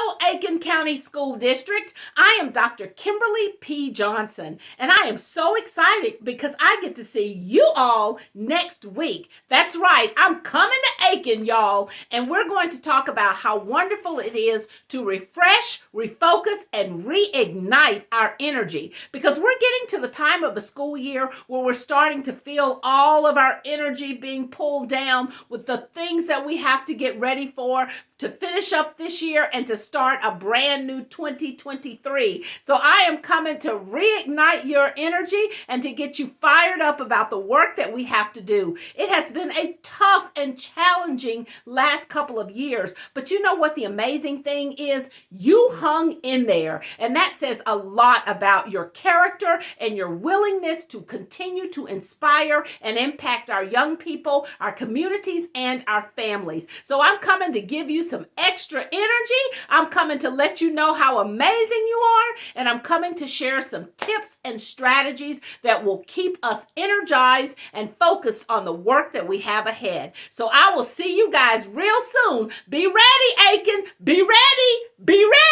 Hello, Aiken County School District. I am Dr. Kimberly P. Johnson, and I am so excited because I get to see you all next week. That's right, I'm coming to Aiken, y'all, and we're going to talk about how wonderful it is to refresh, refocus, and reignite our energy because we're getting to the time of the school year where we're starting to feel all of our energy being pulled down with the things that we have to get ready for to finish up this year and to start a brand new 2023. So I am coming to reignite your energy and to get you fired up about the work that we have to do. It has been a tough and challenging last couple of years, but you know what the amazing thing is? You hung in there, and that says a lot about your character and your willingness to continue to inspire and impact our young people, our communities, and our families. So I'm coming to give you some extra energy. I'm coming to let you know how amazing you are, and I'm coming to share some tips and strategies that will keep us energized and focused on the work that we have ahead. So I will see you guys real soon. Be ready, Aiken. Be ready. Be ready.